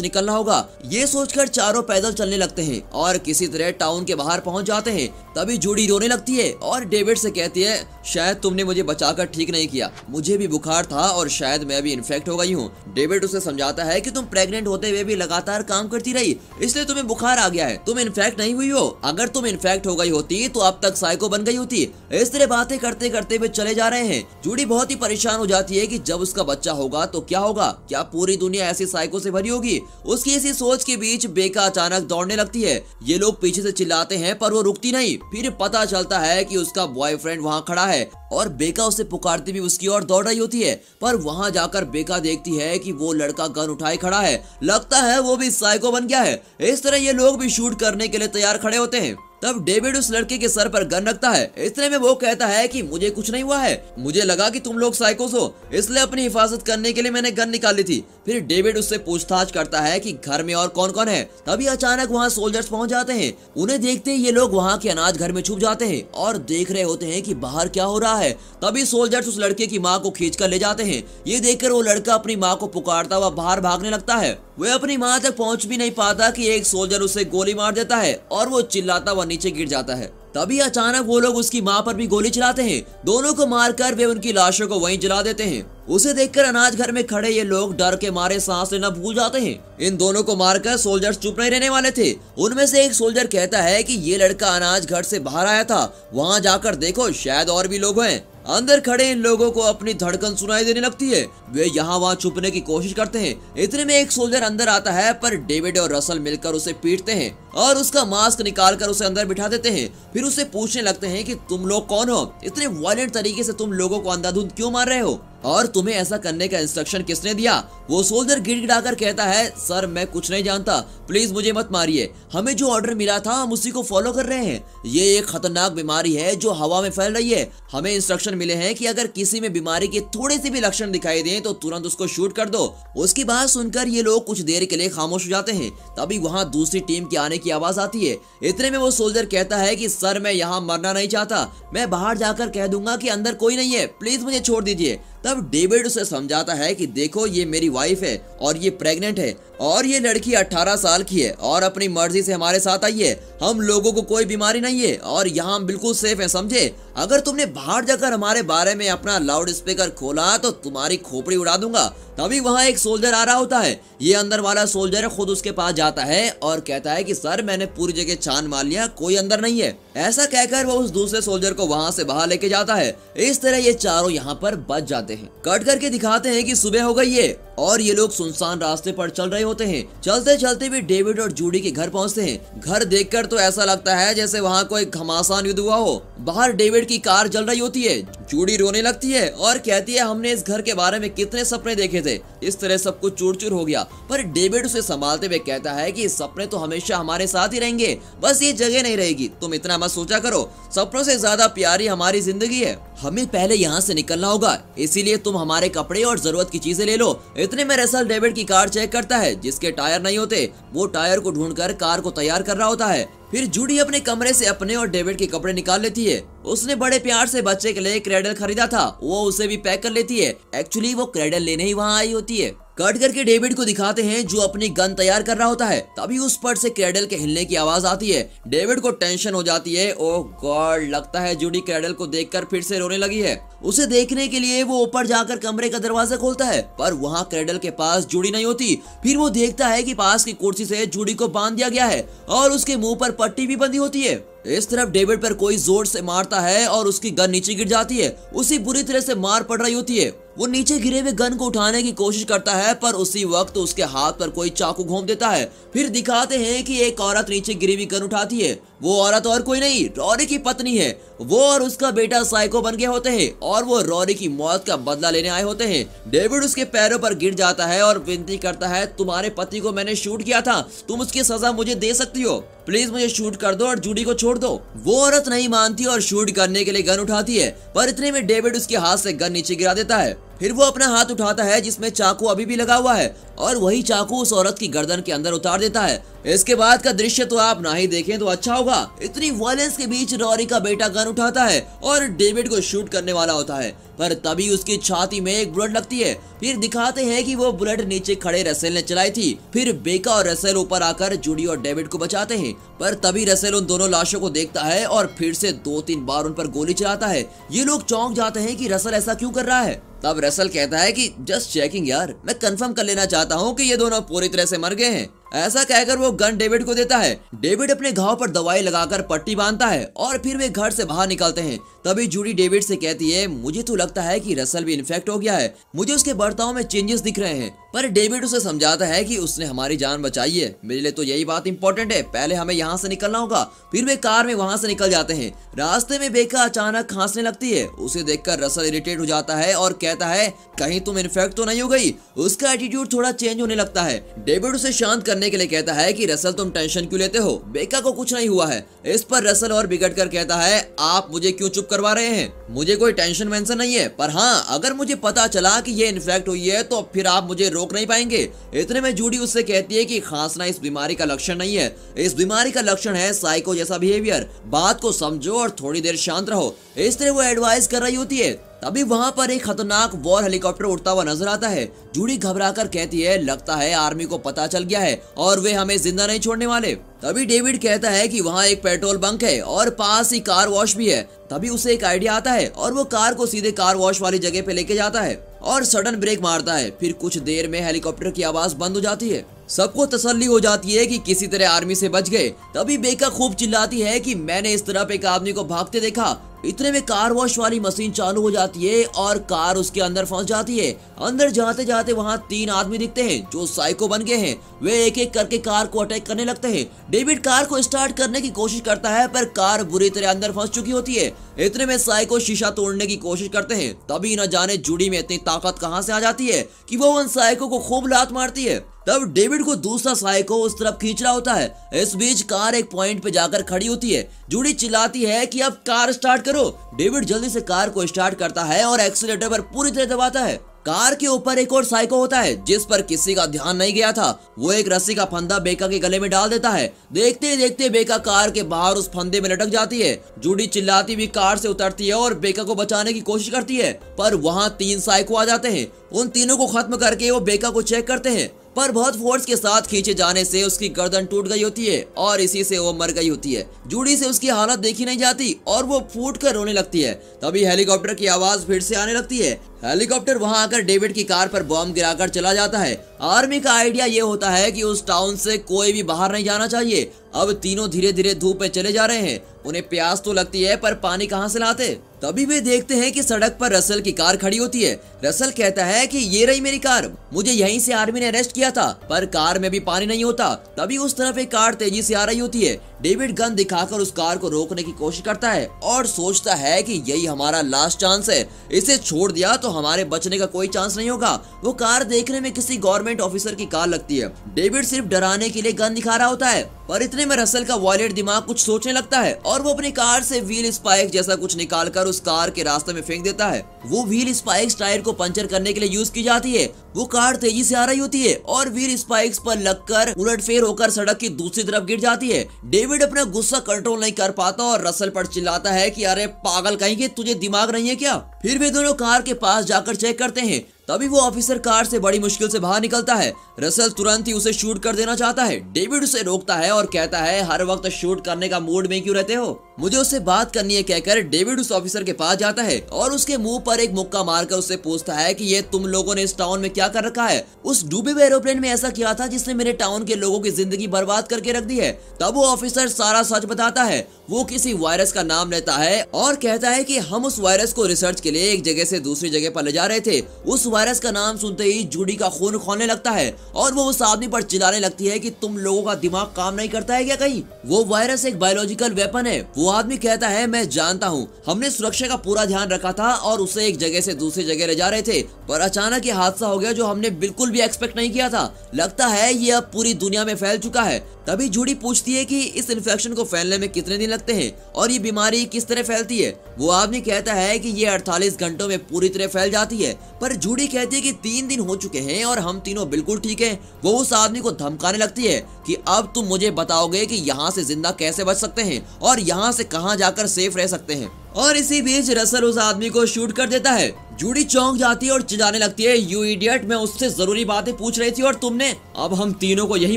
निकलना होगा। ये सोचकर चारों पैदल चलने लगते हैं और किसी तरह टाउन के बाहर पहुंच जाते हैं। तभी जूडी रोने लगती है और डेविड से कहती है शायद तुमने मुझे बचाकर ठीक नहीं किया, मुझे भी बुखार था और शायद मैं भी इन्फेक्ट हो गई हूँ। डेविड उसे समझाता है कि तुम प्रेग्नेंट होते हुए भी लगातार काम करती रही इसलिए तुम्हें बुखार आ गया है, तुम इन्फेक्ट नहीं हुई हो। अगर तुम इन्फेक्ट हो गई होती तो अब तक साइको बन गई होती। इस तरह बातें करते करते वे चले जा रहे हैं। जूडी बहुत ही परेशान हो जाती है कि जब उसका बच्चा होगा तो क्या होगा, क्या पूरी दुनिया ऐसी साइको से भरी होगी। उसकी इसी सोच के बीच बेका अचानक दौड़ने लगती है। ये लोग पीछे से चिल्लाते हैं पर वो रुकती नहीं। फिर पता चलता है कि उसका बॉयफ्रेंड वहाँ खड़ा है और बेका उसे पुकारती भी उसकी ओर दौड़ रही होती है, पर वहाँ जाकर बेका देखती है कि वो लड़का गन उठाए खड़ा है। लगता है वो भी साइको बन गया है। इस तरह ये लोग भी शूट करने के लिए तैयार खड़े होते हैं। तब डेविड उस लड़के के सर पर गन रखता है। इतने में वो कहता है कि मुझे कुछ नहीं हुआ है, मुझे लगा कि तुम लोग साइकोस हो इसलिए अपनी हिफाजत करने के लिए मैंने गन निकाली थी। फिर डेविड उससे पूछताछ करता है कि घर में और कौन कौन है। तभी अचानक वहाँ सोल्जर्स पहुंच जाते हैं। उन्हें देखते ही ये लोग वहाँ के अनाज घर में छुप जाते हैं और देख रहे होते हैं कि बाहर क्या हो रहा है। तभी सोल्जर्स उस लड़के की माँ को खींच कर ले जाते हैं। ये देखकर वो लड़का अपनी माँ को पुकारता हुआ बाहर भागने लगता है। वह अपनी माँ तक पहुँच भी नहीं पाता कि एक सोल्जर उसे गोली मार देता है और वो चिल्लाता हुआ नीचे गिर जाता है। तभी अचानक वो लोग उसकी माँ पर भी गोली चलाते हैं। दोनों को मारकर वे उनकी लाशों को वहीं जला देते हैं। उसे देखकर अनाज घर में खड़े ये लोग डर के मारे सांस लेना भूल जाते हैं। इन दोनों को मारकर सोल्जर्स चुप नहीं रहने वाले थे। उनमें से एक सोल्जर कहता है कि ये लड़का अनाज घर से बाहर आया था, वहाँ जाकर देखो शायद और भी लोग हैं। अंदर खड़े इन लोगों को अपनी धड़कन सुनाई देने लगती है। वे यहाँ वहाँ छुपने की कोशिश करते हैं। इतने में एक सोल्जर अंदर आता है पर डेविड और रसल मिलकर उसे पीटते हैं और उसका मास्क निकालकर उसे अंदर बिठा देते हैं। फिर उसे पूछने लगते हैं कि तुम लोग कौन हो, इतने वायलेंट तरीके से तुम लोगों को अंधाधुंध क्यों मार रहे हो और तुम्हें ऐसा करने का इंस्ट्रक्शन किसने दिया। वो सोल्जर गिड़गिड़ाकर कहता है सर मैं कुछ नहीं जानता, प्लीज मुझे मत मारिए, हमें जो ऑर्डर मिला था हम उसी को फॉलो कर रहे हैं। ये एक खतरनाक बीमारी है जो हवा में फैल रही है। हमें इंस्ट्रक्शन मिले हैं कि अगर किसी में बीमारी के थोड़े से भी लक्षण दिखाई दें तो तुरंत उसको शूट कर दो। उसकी बात सुनकर ये लोग कुछ देर के लिए खामोश हो जाते हैं। तभी वहाँ दूसरी टीम के आने की आवाज आती है। इतने में वो सोल्जर कहता है कि सर मैं यहाँ मरना नहीं चाहता, मैं बाहर जाकर कह दूंगा कि अंदर कोई नहीं है, प्लीज मुझे छोड़ दीजिए। तब डेविड उसे समझाता है कि देखो ये मेरी वाइफ है और ये प्रेग्नेंट है और ये लड़की 18 साल की है और अपनी मर्जी से हमारे साथ आई है। हम लोगों को कोई बीमारी नहीं है और यहाँ हम बिल्कुल सेफ है, समझे। अगर तुमने बाहर जाकर हमारे बारे में अपना लाउड स्पीकर खोला तो तुम्हारी खोपड़ी उड़ा दूंगा। तभी वहाँ एक सोल्जर आ रहा होता है। ये अंदर वाला सोल्जर खुद उसके पास जाता है और कहता है कि सर मैंने पूरी जगह छान मार लिया, कोई अंदर नहीं है। ऐसा कहकर वो उस दूसरे सोल्जर को वहाँ से बाहर लेके जाता है। इस तरह ये चारों यहाँ पर बच जाते हैं। कट करके दिखाते हैं कि सुबह हो गई है और ये लोग सुनसान रास्ते पर चल रहे होते हैं। चलते चलते भी डेविड और जूडी के घर पहुंचते हैं। घर देखकर तो ऐसा लगता है जैसे वहाँ कोई घमासान युद्ध हुआ हो। बाहर डेविड की कार जल रही होती है। जूडी रोने लगती है और कहती है हमने इस घर के बारे में कितने सपने देखे थे, इस तरह सब कुछ चूर चूर हो गया। पर डेविड उसे संभालते हुए कहता है कि सपने तो हमेशा हमारे साथ ही रहेंगे, बस ये जगह नहीं रहेगी, तुम इतना मत सोचा करो। सपनों से ज्यादा प्यारी हमारी जिंदगी है, हमें पहले यहाँ से निकलना होगा, इसीलिए तुम हमारे कपड़े और जरूरत की चीजें ले लो। इतने में रसल डेविड की कार चेक करता है जिसके टायर नहीं होते। वो टायर को ढूंढकर कार को तैयार कर रहा होता है। फिर जूडी अपने कमरे से अपने और डेविड के कपड़े निकाल लेती है। उसने बड़े प्यार से बच्चे के लिए क्रेडल खरीदा था, वो उसे भी पैक कर लेती है। एक्चुअली वो क्रेडल लेने ही वहाँ आई होती है। कट करके डेविड को दिखाते हैं जो अपनी गन तैयार कर रहा होता है। तभी उस पर से क्रैडल के हिलने की आवाज आती है। डेविड को टेंशन हो जाती है। ओह गॉड, लगता है जूडी क्रैडल को देखकर फिर से रोने लगी है। उसे देखने के लिए वो ऊपर जाकर कमरे का दरवाजा खोलता है, पर वहाँ क्रैडल के पास जूडी नहीं होती। फिर वो देखता है कि पास की कुर्सी से जूडी को बांध दिया गया है और उसके मुंह पर पट्टी भी बंधी होती है। इस तरफ डेविड पर कोई जोर से मारता है और उसकी गन नीचे गिर जाती है। उसे बुरी तरह से मार पड़ रही होती है। वो नीचे गिरे हुए गन को उठाने की कोशिश करता है, पर उसी वक्त उसके हाथ पर कोई चाकू घोंप देता है। फिर दिखाते हैं कि एक औरत नीचे गिरी हुई गन उठाती है। वो औरत और कोई नहीं, रॉरी की पत्नी है। वो और उसका बेटा साइको बन गए होते हैं और वो रॉरी की मौत का बदला लेने आए होते हैं। डेविड उसके पैरों पर गिर जाता है और विनती करता है, तुम्हारे पति को मैंने शूट किया था, तुम उसकी सजा मुझे दे सकती हो, प्लीज मुझे शूट कर दो और जूडी को छोड़ दो। वो औरत नहीं मानती और शूट करने के लिए गन उठाती है, पर इतने में डेविड उसके हाथ से गन नीचे गिरा देता है। फिर वो अपना हाथ उठाता है जिसमें चाकू अभी भी लगा हुआ है और वही चाकू उस औरत की गर्दन के अंदर उतार देता है। इसके बाद का दृश्य तो आप ना ही देखें तो अच्छा होगा। इतनी वायलेंस के बीच रॉरी का बेटा गन उठाता है और डेविड को शूट करने वाला होता है, पर तभी उसकी छाती में एक बुलेट लगती है। फिर दिखाते हैं कि वो बुलेट नीचे खड़े रसेल ने चलाई थी। फिर बेका और रसेल ऊपर आकर जूडी और डेविड को बचाते हैं, पर तभी रसेल उन दोनों लाशों को देखता है और फिर से 2-3 बार उन पर गोली चलाता है। ये लोग चौंक जाते हैं कि रसेल ऐसा क्यों कर रहा है। तब रसेल कहता है कि जस्ट चेकिंग यार, मैं कंफर्म कर लेना चाहता हूँ कि ये दोनों पूरी तरह से मर गए हैं। ऐसा कहकर वो गन डेविड को देता है। डेविड अपने घाव पर दवाई लगाकर पट्टी बांधता है और फिर वे घर से बाहर निकलते हैं। तभी जूडी डेविड से कहती है, मुझे तो लगता है कि रसेल भी इन्फेक्ट हो गया है, मुझे उसके बर्ताव में चेंजेस दिख रहे हैं। पर डेविड उसे समझाता है कि उसने हमारी जान बचाई है, मेरे लिए तो यही बात इंपॉर्टेंट है, पहले हमें यहाँ से निकलना होगा। फिर वे कार में वहाँ से निकल जाते हैं। रास्ते में बेका अचानक खांसने लगती है। उसे देखकर रसेल इरिटेट हो जाता है और कहता है, कहीं तुम इन्फेक्ट तो नहीं हो गई। उसका एटीट्यूड थोड़ा चेंज होने लगता है। डेविड उसे शांत करने के लिए कहता है कि रसेल तुम टेंशन क्यों लेते हो, बेका को कुछ नहीं हुआ है। इस पर रसेल और बिगड़ कर कहता है, आप मुझे क्यों चुप करवा रहे हैं, मुझे कोई टेंशन वेंशन नहीं है, पर हाँ अगर मुझे पता चला कि ये इन्फेक्ट हुई है तो फिर आप मुझे रोक नहीं पाएंगे। इतने में जूडी उससे कहती है कि खांसना इस बीमारी का लक्षण नहीं है, इस बीमारी का लक्षण है साइको जैसा बिहेवियर, बात को समझो और थोड़ी देर शांत रहो। इस तरह वो एडवाइस कर रही होती है। तभी वहाँ पर एक खतरनाक वॉर हेलीकॉप्टर उड़ता हुआ नजर आता है। जूडी घबराकर कहती है, लगता है आर्मी को पता चल गया है और वे हमें जिंदा नहीं छोड़ने वाले। तभी डेविड कहता है कि वहाँ एक पेट्रोल बंक है और पास ही कार वॉश भी है। तभी उसे एक आइडिया आता है और वो कार को सीधे कार वॉश वाली जगह पे लेके जाता है और सडन ब्रेक मारता है। फिर कुछ देर में हेलीकॉप्टर की आवाज बंद हो जाती है। सबको तसल्ली हो जाती है कि किसी तरह आर्मी से बच गए। तभी बेका खूब चिल्लाती है कि मैंने इस तरफ एक आदमी को भागते देखा। इतने में कार वॉश वाली मशीन चालू हो जाती है और कार उसके अंदर फंस जाती है। अंदर जाते जाते वहाँ 3 आदमी दिखते हैं जो साइको बन गए हैं। वे एक एक करके कार को अटैक करने लगते हैं। डेविड कार को स्टार्ट करने की कोशिश करता है, पर कार बुरी तरह अंदर फंस चुकी होती है। इतने में साइको शीशा तोड़ने की कोशिश करते हैं। तभी न जाने जूडी में इतनी ताकत कहां से आ जाती है कि वो उन साइको को खूब लात मारती है। तब डेविड को दूसरा साइको उस तरफ खींच रहा होता है। इस बीच कार एक पॉइंट पे जाकर खड़ी होती है। जूडी चिल्लाती है कि अब कार स्टार्ट करो। डेविड जल्दी से कार को स्टार्ट करता है और एक्सीलेटर पर पूरी तरह दबाता है। कार के ऊपर एक और साइको होता है जिस पर किसी का ध्यान नहीं गया था। वो एक रस्सी का फंदा बेका के गले में डाल देता है। देखते देखते बेका कार के बाहर उस फंदे में लटक जाती है। जूडी चिल्लाती हुई कार से उतरती है और बेका को बचाने की कोशिश करती है, पर वहाँ 3 साइको आ जाते हैं। उन तीनों को खत्म करके वो बेका को चेक करते हैं, पर बहुत फोर्स के साथ खींचे जाने से उसकी गर्दन टूट गई होती है और इसी से वो मर गई होती है। जूडी से उसकी हालत देखी नहीं जाती और वो फूट कर रोने लगती है। तभी हेलीकॉप्टर की आवाज फिर से आने लगती है। हेलीकॉप्टर वहां आकर डेविड की कार पर बॉम्ब गिराकर चला जाता है। आर्मी का आइडिया ये होता है कि उस टाउन से कोई भी बाहर नहीं जाना चाहिए। अब तीनों धीरे धीरे धूप में चले जा रहे हैं। उन्हें प्यास तो लगती है, पर पानी कहां से लाते। तभी वे देखते हैं कि सड़क पर रसेल की कार खड़ी होती है। रसेल कहता है कि ये रही मेरी कार, मुझे यहीं से आर्मी ने अरेस्ट किया था, पर कार में भी पानी नहीं होता। तभी उस तरफ एक कार तेजी से आ रही होती है। डेविड गन दिखाकर उस कार को रोकने की कोशिश करता है और सोचता है कि यही हमारा लास्ट चांस है, इसे छोड़ दिया तो हमारे बचने का कोई चांस नहीं होगा। वो कार देखने में किसी गवर्नमेंट ऑफिसर की कार लगती है। डेविड सिर्फ डराने के लिए गन दिखा रहा होता है, पर इतने में रसेल का वॉयलेट दिमाग कुछ सोचने लगता है और वो अपनी कार से व्हील स्पाइक जैसा कुछ निकालकर उस कार के रास्ते में फेंक देता है। वो व्हील स्पाइक्स टायर को पंचर करने के लिए यूज की जाती है। वो कार तेजी से आ रही होती है और व्हील स्पाइक्स पर लगकर उलटफेर होकर सड़क की दूसरी तरफ गिर जाती है। डेविड अपना गुस्सा कंट्रोल नहीं कर पाता और रसेल पर चिल्लाता है कि अरे पागल कहीं के, तुझे दिमाग नहीं है क्या। फिर वे दोनों कार के पास जाकर चेक करते हैं। तभी वो ऑफिसर कार से बड़ी मुश्किल से बाहर निकलता है। रसल तुरंत ही उसे शूट कर देना चाहता है। डेविड उसे रोकता है और कहता है हर वक्त शूट करने का मूड में क्यों रहते हो, मुझे उससे बात करनी है कहकर डेविड उस ऑफिसर के पास जाता है और उसके मुंह पर एक मुक्का मारकर उससे पूछता है कि ये तुम लोगों ने इस टाउन में क्या कर रखा है, उस डूबे हुए एरोप्लेन में ऐसा किया था जिसने मेरे टाउन के लोगों की जिंदगी बर्बाद करके रख दी है। तब वो ऑफिसर सारा सच बताता है। वो किसी वायरस का नाम लेता है और कहता है कि हम उस वायरस को रिसर्च के लिए एक जगह से दूसरी जगह पर ले जा रहे थे। उस वायरस का नाम सुनते ही जूडी का खून खौलने लगता है और वो उस आदमी पर चिल्लाने लगती है कि तुम लोगों का दिमाग काम नहीं करता है क्या कहीं, वो वायरस एक बायोलॉजिकल वेपन है। वो आदमी कहता है मैं जानता हूँ, हमने सुरक्षा का पूरा ध्यान रखा था और उसे एक जगह से दूसरी जगह ले जा रहे थे, पर अचानक ये हादसा हो गया जो हमने बिल्कुल भी एक्सपेक्ट नहीं किया था। लगता है ये अब पूरी दुनिया में फैल चुका है। तभी जूडी पूछती है कि इस इन्फेक्शन को फैलने में कितने दिन लगते हैं और ये बीमारी किस तरह फैलती है। वो आदमी कहता है कि ये 48 घंटों में पूरी तरह फैल जाती है, पर जूडी कहती है कि 3 दिन हो चुके हैं और हम तीनों बिल्कुल ठीक हैं। वो उस आदमी को धमकाने लगती है कि अब तुम मुझे बताओगे कि यहाँ से जिंदा कैसे बच सकते हैं और यहाँ से कहाँ जाकर सेफ रह सकते हैं। और इसी बीच रसल उस आदमी को शूट कर देता है। जूडी चौंक जाती है और चिल्लाने लगती है यू इडियट, मैं उससे जरूरी बातें पूछ रही थी और तुमने, अब हम तीनों को यही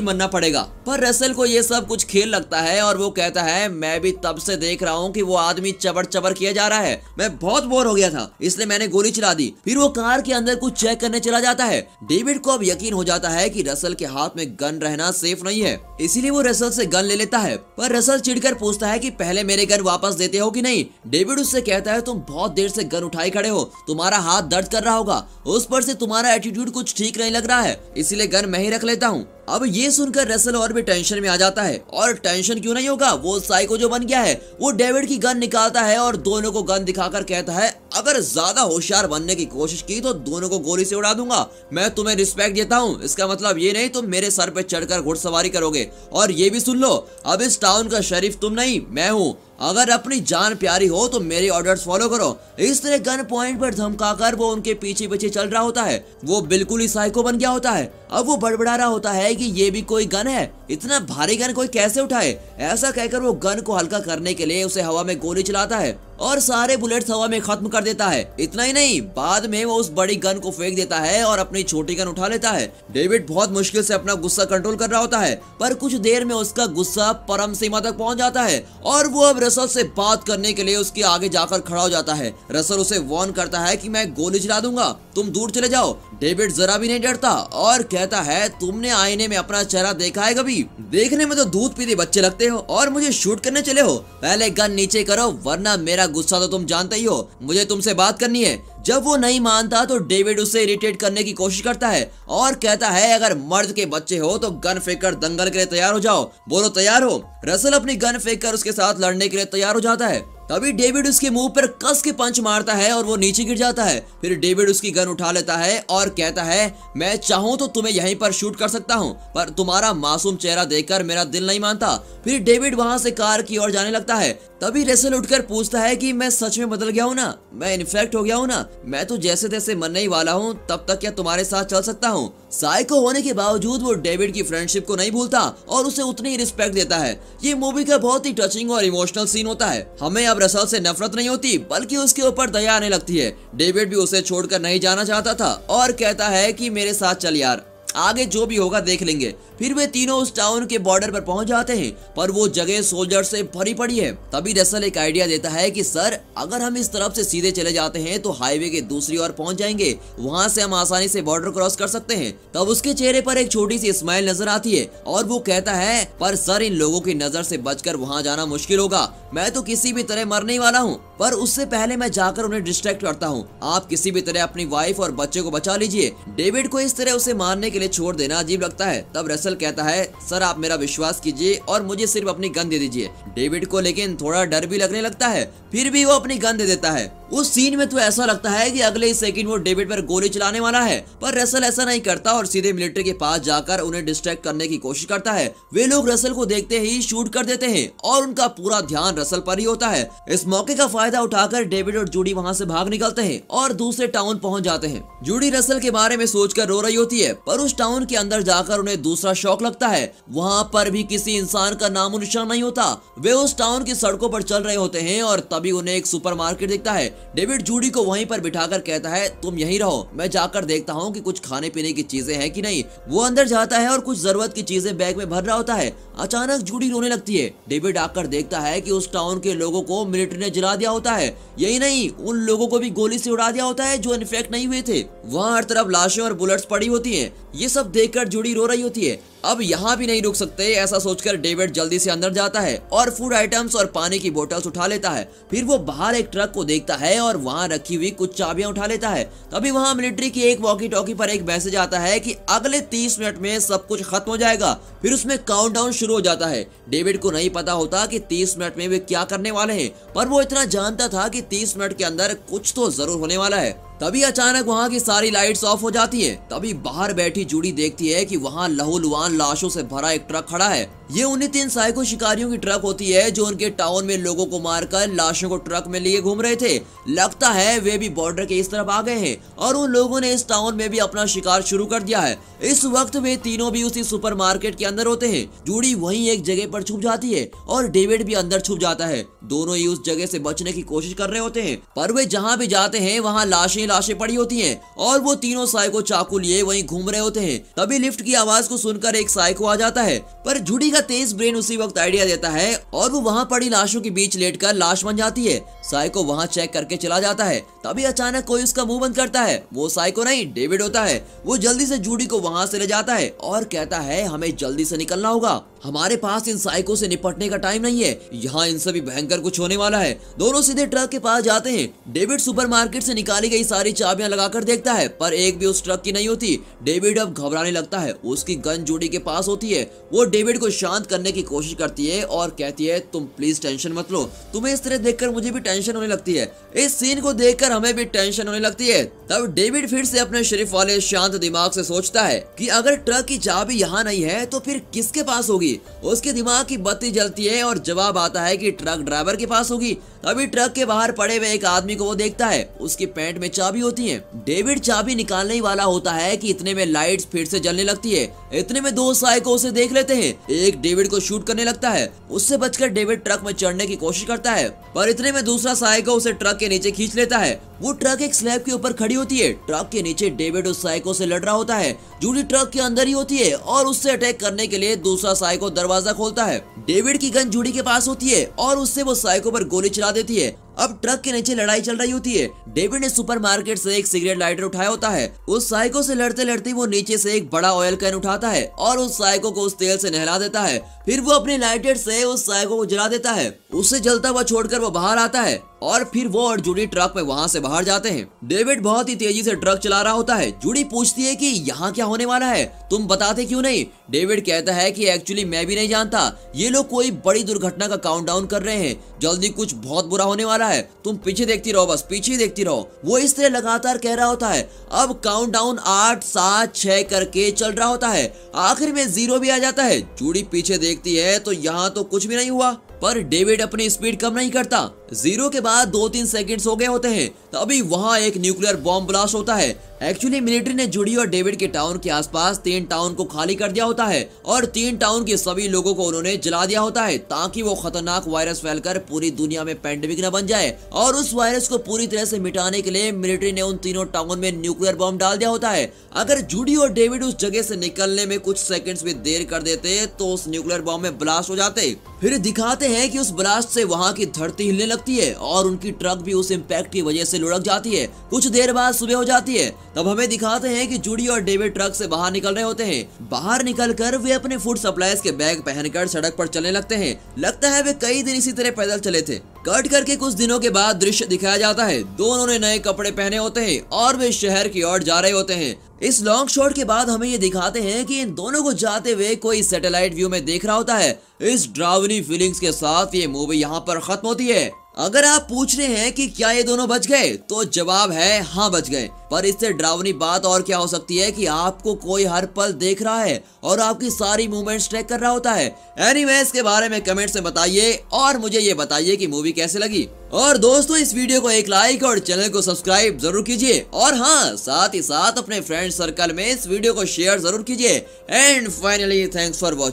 मानना पड़ेगा। पर रसल को ये सब कुछ खेल लगता है और वो कहता है मैं भी तब से देख रहा हूँ कि वो आदमी चबर चबर किया जा रहा है, मैं बहुत बोर हो गया था इसलिए मैंने गोली चला दी। फिर वो कार के अंदर कुछ चेक करने चला जाता है। डेविड को अब यकीन हो जाता है कि रसल के हाथ में गन रहना सेफ नहीं है, इसीलिए वो रसल से गन ले लेता है। पर रसल चिढ़कर पूछता है कि पहले मेरे गन वापस देते हो कि नहीं। डेविड उससे कहता है तुम बहुत देर से गन उठाई खड़े हो, तुम्हारा हाथ दर्द कर रहा होगा, उस पर से तुम्हारा एटीट्यूड कुछ ठीक नहीं लग रहा है, इसीलिए गन मैं ही रख लेता हूँ। अब ये सुनकर रसल और भी टेंशन में आ जाता है। और टेंशन क्यों नहीं होगा, वो साइको जो बन गया है। वो डेविड की गन निकालता है और दोनों को गन दिखाकर कहता है अगर ज्यादा होशियार बनने की कोशिश की तो दोनों को गोली से उड़ा दूंगा। मैं तुम्हें रिस्पेक्ट देता हूँ, इसका मतलब ये नहीं तुम मेरे सर पे चढ़कर घुड़सवारी करोगे। और ये भी सुन लो, अब इस टाउन का शरीफ तुम नहीं मैं हूँ, अगर अपनी जान प्यारी हो तो मेरे ऑर्डर्स फॉलो करो। इस तरह गन पॉइंट पर धमकाकर वो उनके पीछे पीछे चल रहा होता है। वो बिल्कुल ही साइको बन गया होता है। अब वो बड़बड़ा रहा होता है कि ये भी कोई गन है, इतना भारी गन कोई कैसे उठाए। ऐसा कहकर वो गन को हल्का करने के लिए उसे हवा में गोली चलाता है और सारे बुलेट्स हवा में खत्म कर देता है। इतना ही नहीं, बाद में वो उस बड़ी गन को फेंक देता है और अपनी छोटी गन उठा लेता है। डेविड बहुत मुश्किल से अपना गुस्सा कंट्रोल कर रहा होता है, पर कुछ देर में उसका गुस्सा परम सीमा तक पहुंच जाता है और वो अब रसल से बात करने के लिए उसके आगे जाकर खड़ा हो जाता है। रसल उसे वार्न करता है कि मैं गोली चला दूंगा, तुम दूर चले जाओ। डेविड जरा भी नहीं डरता और कहता है तुमने आईने में अपना चेहरा देखा है कभी? देखने में तो दूध पीते बच्चे लगते हो और मुझे शूट करने चले हो। पहले गन नीचे करो वरना मेरा गुस्सा तो तुम जानते ही हो, मुझे तुमसे बात करनी है। जब वो नहीं मानता तो डेविड उसे इरिटेट करने की कोशिश करता है और कहता है अगर मर्द के बच्चे हो तो गन फेंककर दंगल के लिए तैयार हो जाओ, बोलो तैयार हो। रसल अपनी गन फेंककर उसके साथ लड़ने के लिए तैयार हो जाता है। तभी डेविड उसके मुंह पर कस के पंच मारता है और वो नीचे गिर जाता है। फिर डेविड उसकी गन उठा लेता है और कहता है मैं चाहूँ तो तुम्हें यहीं पर शूट कर सकता हूँ, पर तुम्हारा मासूम चेहरा देखकर मेरा दिल नहीं मानता। फिर डेविड वहाँ से कार की ओर जाने लगता है। तभी रसल उठकर पूछता है कि मैं सच में बदल गया हूँ ना, मैं इन्फेक्ट हो गया हूँ ना, मैं तो जैसे तैसे मरने ही वाला हूँ, तब तक क्या तुम्हारे साथ चल सकता हूँ। साइको होने के बावजूद वो डेविड की फ्रेंडशिप को नहीं भूलता और उसे उतनी ही रिस्पेक्ट देता है। ये मूवी का बहुत ही टचिंग और इमोशनल सीन होता है। हमें अब रसल से नफरत नहीं होती बल्कि उसके ऊपर दया आने लगती है। डेविड भी उसे छोड़कर नहीं जाना चाहता था और कहता है कि मेरे साथ चल यार, आगे जो भी होगा देख लेंगे। फिर वे तीनों उस टाउन के बॉर्डर पर पहुंच जाते हैं, पर वो जगह सोल्जर से भरी पड़ी है। तभी रसल एक आइडिया देता है कि सर अगर हम इस तरफ से सीधे चले जाते हैं तो हाईवे के दूसरी ओर पहुंच जाएंगे, वहां से हम आसानी से बॉर्डर क्रॉस कर सकते हैं। तब उसके चेहरे पर एक छोटी सी स्माइल नजर आती है और वो कहता है पर सर इन लोगों की नजर से बचकर वहाँ जाना मुश्किल होगा, मैं तो किसी भी तरह मरने वाला हूँ, पर उससे पहले मैं जाकर उन्हें डिस्ट्रैक्ट करता हूँ। आप किसी भी तरह अपनी वाइफ और बच्चे को बचा लीजिए। डेविड को इस तरह उसे मारने के लिए छोड़ देना अजीब लगता है। तब रसल कहता है सर आप मेरा विश्वास कीजिए और मुझे सिर्फ अपनी गन दे दीजिए। डेविड को लेकिन थोड़ा डर भी लगने लगता है, फिर भी वो अपनी गन दे देता है। उस सीन में तो ऐसा लगता है कि अगले ही सेकंड वो डेविड पर गोली चलाने वाला है, पर रसल ऐसा नहीं करता और सीधे मिलिट्री के पास जाकर उन्हें डिस्ट्रैक्ट करने की कोशिश करता है। वे लोग रसल को देखते ही शूट कर देते हैं और उनका पूरा ध्यान रसल पर ही होता है। इस मौके का फायदा उठाकर डेविड और जूडी वहाँ से भाग निकलते हैं और दूसरे टाउन पहुँच जाते हैं। जूडी रसल के बारे में सोचकर रो रही होती है, पर उस टाउन के अंदर जाकर उन्हें दूसरा शौक लगता है। वहाँ पर भी किसी इंसान का नामो निशान नहीं होता। वे उस टाउन की सड़कों पर चल रहे होते हैं और तभी उन्हें एक सुपरमार्केट दिखता है। डेविड जूडी को वहीं पर बिठाकर कहता है तुम यहीं रहो, मैं जाकर देखता हूँ कि कुछ खाने पीने की चीजें हैं कि नहीं। वो अंदर जाता है और कुछ जरूरत की चीजें बैग में भर रहा होता है। अचानक जूडी रोने लगती है। डेविड आकर देखता है कि उस टाउन के लोगों को मिलिट्री ने जला दिया होता है। यही नहीं, उन लोगों को भी गोली से उड़ा दिया होता है जो इन्फेक्ट नहीं हुए थे। वहाँ हर तरफ लाशें और बुलेट्स पड़ी होती हैं। ये सब देखकर जूडी रो रही होती है। अब यहाँ भी नहीं रुक सकते, ऐसा सोचकर डेविड जल्दी से अंदर जाता है और फूड आइटम्स और पानी की बोतल्स उठा लेता है। फिर वो बाहर एक ट्रक को देखता है और वहाँ रखी हुई कुछ चाबियां उठा लेता है। तभी वहाँ मिलिट्री की एक वॉकी टॉकी पर एक मैसेज आता है कि अगले 30 मिनट में सब कुछ खत्म हो जाएगा। फिर उसमें काउंटडाउन शुरू हो जाता है। डेविड को नहीं पता होता कि 30 मिनट में वे क्या करने वाले हैं, पर वो इतना जानता था कि 30 मिनट के अंदर कुछ तो जरूर होने वाला है। तभी अचानक वहाँ की सारी लाइट्स ऑफ हो जाती हैं। तभी बाहर बैठी जूडी देखती है कि वहाँ लहूलुहान लाशों से भरा एक ट्रक खड़ा है। ये उन्हीं 3 साइको शिकारियों की ट्रक होती है जो उनके टाउन में लोगों को मारकर लाशों को ट्रक में लिए घूम रहे थे। लगता है वे भी बॉर्डर के इस तरफ आ गए हैं और उन लोगों ने इस टाउन में भी अपना शिकार शुरू कर दिया है। इस वक्त वे तीनों भी उसी सुपरमार्केट के अंदर होते हैं। जूडी वहीं एक जगह पर छुप जाती है और डेविड भी अंदर छुप जाता है। दोनों ही उस जगह से बचने की कोशिश कर रहे होते हैं, पर वे जहाँ भी जाते हैं वहाँ लाशें पड़ी होती हैं और वो तीनों साइको चाकू लिए वहीं घूम रहे होते हैं। तभी लिफ्ट की आवाज को सुनकर एक साइको आ जाता है, पर जूडी का तेज ब्रेन उसी वक्त आइडिया देता है और वो वहाँ पड़ी लाशों के बीच लेटकर लाश बन जाती है। साइको वहाँ चेक करके चला जाता है। तभी अचानक कोई उसका मुंह बंद करता है। वो साइको नहीं, डेविड होता है। वो जल्दी से जूडी को वहाँ से ले जाता है और कहता है हमें जल्दी से निकलना होगा, हमारे पास इन साइको से निपटने का टाइम नहीं है, यहाँ इनसे भी भयंकर कुछ होने वाला है। दोनों सीधे ट्रक के पास जाते हैं। डेविड सुपरमार्केट से निकाली गई सारी चाबियां लगाकर देखता है, पर एक भी उस ट्रक की नहीं होती। डेविड अब घबराने लगता है। उसकी गन जूडी के पास होती है। वो डेविड को शांत करने की कोशिश करती है और कहती है तुम प्लीज टेंशन मत लो, तुम्हें इस तरह देखकर मुझे भी टेंशन होने लगती है, इस सीन को देखकर हमें भी टेंशन होने लगती है। तब डेविड फिर से अपने शरीफ वाले शांत दिमाग से सोचता है कि अगर ट्रक की चाबी यहाँ नहीं है तो फिर किसके पास होगी। उसके दिमाग की बत्ती जलती है और जवाब आता है कि ट्रक ड्राइवर के पास होगी। तभी ट्रक के बाहर पड़े हुए एक आदमी को वो देखता है। उसकी पैंट में चाबी होती है। डेविड चाबी निकालने ही वाला होता है कि इतने में लाइट्स फिर से जलने लगती है। इतने में 2 साइको उसे देख लेते हैं। एक डेविड को शूट करने लगता है। उससे बचकर डेविड ट्रक में चढ़ने की कोशिश करता है, पर इतने में दूसरा साइको उसे ट्रक के नीचे खींच लेता है। वो ट्रक एक स्लैब के ऊपर खड़ी होती है। ट्रक के नीचे डेविड उस साइको से लड़ रहा होता है। जूडी ट्रक के अंदर ही होती है और उससे अटैक करने के लिए दूसरा साइको दरवाजा खोलता है। डेविड की गन जूडी के पास होती है और उससे वो साइको पर गोली चला देती है। अब ट्रक के नीचे लड़ाई चल रही होती है। डेविड ने सुपरमार्केट से एक सिगरेट लाइटर उठाया होता है। उस साइको से लड़ते लड़ते वो नीचे से एक बड़ा ऑयल कैन उठाता है और उस साइको को उस तेल से नहला देता है। फिर वो अपने लाइटर से उस साइको को जला देता है। उसे जलता हुआ छोड़कर वो बाहर आता है और फिर वो और जूडी ट्रक में वहाँ से बाहर जाते हैं। डेविड बहुत ही तेजी से ट्रक चला रहा होता है। जूडी पूछती है कि यहाँ क्या होने वाला है, तुम बताते क्यों नहीं। डेविड कहता है कि एक्चुअली मैं भी नहीं जानता, ये लोग कोई बड़ी दुर्घटना का काउंटडाउन कर रहे हैं, जल्दी कुछ बहुत बुरा होने वाला है, तुम पीछे देखती रहो, बस पीछे देखती रहो। वो इस तरह लगातार कह रहा होता है। अब काउंटडाउन 8 7 6 करके चल रहा होता है। आखिर में 0 भी आ जाता है। जूडी पीछे देखती है तो यहाँ तो कुछ भी नहीं हुआ, पर डेविड अपनी स्पीड कम नहीं करता। 0 के बाद 2-3 सेकंड्स हो गए होते हैं। तभी वहाँ एक न्यूक्लियर बॉम्ब ब्लास्ट होता है। एक्चुअली मिलिट्री ने जूडी और डेविड के टाउन के आसपास 3 टाउन को खाली कर दिया होता है और 3 टाउन के सभी लोगों को उन्होंने जला दिया होता है ताकि वो खतरनाक वायरस फैलकर पूरी दुनिया में पैंडेमिक न बन जाए। और उस वायरस को पूरी तरह से मिटाने के लिए मिलिट्री ने उन तीनों टाउन में न्यूक्लियर बॉम्ब डाल दिया होता है। अगर जूडी और डेविड उस जगह से निकलने में कुछ सेकंड्स भी देर कर देते तो उस न्यूक्लियर बॉम्ब में ब्लास्ट हो जाते। फिर दिखाते हैं कि उस ब्लास्ट से वहाँ की धरती हिलने लगती है और उनकी ट्रक भी उस इम्पैक्ट की वजह से लुढ़क जाती है। कुछ देर बाद सुबह हो जाती है। तब हमें दिखाते हैं कि जूडी और डेविड ट्रक से बाहर निकल रहे होते हैं। बाहर निकलकर वे अपने फूड सप्लाईज के बैग पहनकर सड़क पर चलने लगते हैं। लगता है वे कई दिन इसी तरह पैदल चले थे। कट करके कुछ दिनों के बाद दृश्य दिखाया जाता है। दोनों ने नए कपड़े पहने होते हैं और वे शहर की ओर जा रहे होते हैं। इस लॉन्ग शॉट के बाद हमें ये दिखाते हैं कि इन दोनों को जाते हुए कोई सैटेलाइट व्यू में देख रहा होता है। इस ड्रावनी फीलिंग्स के साथ ये मूवी यहाँ पर खत्म होती है। अगर आप पूछ रहे हैं कि क्या ये दोनों बच गए, तो जवाब है हाँ बच गए। पर इससे डरावनी बात और क्या हो सकती है कि आपको कोई हर पल देख रहा है और आपकी सारी मूवमेंट्स ट्रैक कर रहा होता है। एनीवेज के बारे में कमेंट में बताइए और मुझे ये बताइए कि मूवी कैसे लगी। और दोस्तों इस वीडियो को एक लाइक और चैनल को सब्सक्राइब जरूर कीजिए और हाँ साथ ही साथ अपने फ्रेंड सर्कल में इस वीडियो को शेयर जरूर कीजिए। And finally thanks for watching.